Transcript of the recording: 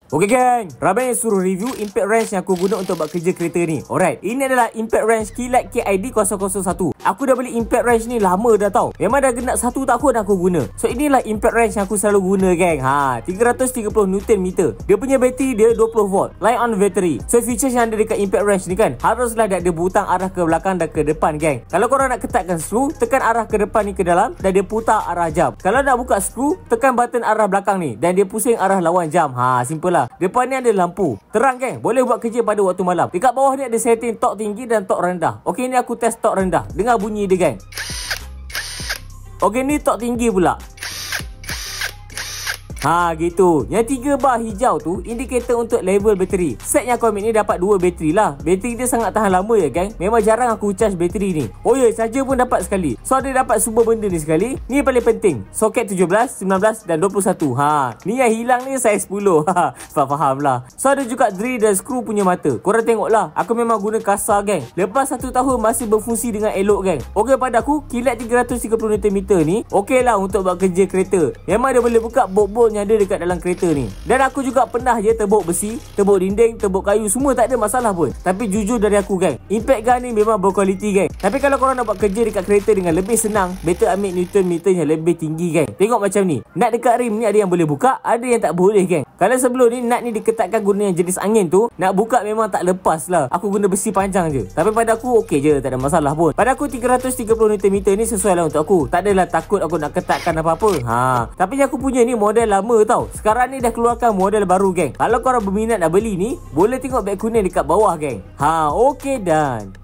Okay gang, Ramai suruh review impact wrench yang aku guna untuk buat kerja kereta ni. Alright, ini adalah impact wrench Kilat KID 001. Aku dah beli impact wrench ni lama dah tau. Memang dah genap 1 tahun aku guna. So inilah impact wrench yang aku selalu guna gang. 330 Nm. Dia punya bateri dia 20 volt, line on battery. So features yang ada dekat impact wrench ni kan, haruslah dia ada butang arah ke belakang dan ke depan gang. Kalau korang nak ketatkan skru, tekan arah ke depan ni ke dalam dan dia putar arah jam. Kalau nak buka skru, tekan button arah belakang ni dan dia pusing arah lawan jam. Simple lah. Depan ni ada lampu terang geng, boleh buat kerja pada waktu malam. Dekat bawah ni ada setting torque tinggi dan torque rendah. Okey, ni aku test torque rendah. Dengar bunyi dia geng. Okey, ni torque tinggi pula. Gitu. Yang 3 bar hijau tu indikator untuk level bateri. Set yang aku ambil ni dapat 2 bateri lah. Bateri dia sangat tahan lama ya gang. Memang jarang aku charge bateri ni. Oh ya, charger pun dapat sekali. So ada dapat semua benda ni sekali. Ni yang paling penting, soket 17, 19 dan 21. Ni yang hilang ni saiz 10. Faham lah. So ada juga drill dan skru punya mata. Korang tengok lah, aku memang guna kasar gang. Lepas 1 tahun masih berfungsi dengan elok gang. Okey, pada aku kilat 330 Nm ni okey lah untuk buat kerja kereta. Memang dia boleh buka bolt-bolt yang ada dekat dalam kereta ni. Dan aku juga pernah je tebuk besi, tebuk dinding, tebuk kayu, semua tak ada masalah pun. Tapi jujur dari aku gang, impact gun ni memang berkualiti gang. Tapi kalau korang nak buat kerja dekat kereta dengan lebih senang, better ambil Newton meter yang lebih tinggi gang. Tengok macam ni, nut dekat rim ni ada yang boleh buka, ada yang tak boleh gang. Kalau sebelum ni nut ni diketatkan guna yang jenis angin tu, nak buka memang tak lepas lah. Aku guna besi panjang je. Tapi pada aku okey je, tak ada masalah pun. Pada aku 330 Nm ni sesuai lah untuk aku. Tak adalah takut aku nak ketatkan apa-apa. Tapi yang aku punya ni model lama tau. Sekarang ni dah keluarkan model baru geng. Kalau korang berminat nak beli ni, boleh tengok beg kuning dekat bawah geng. Okey dan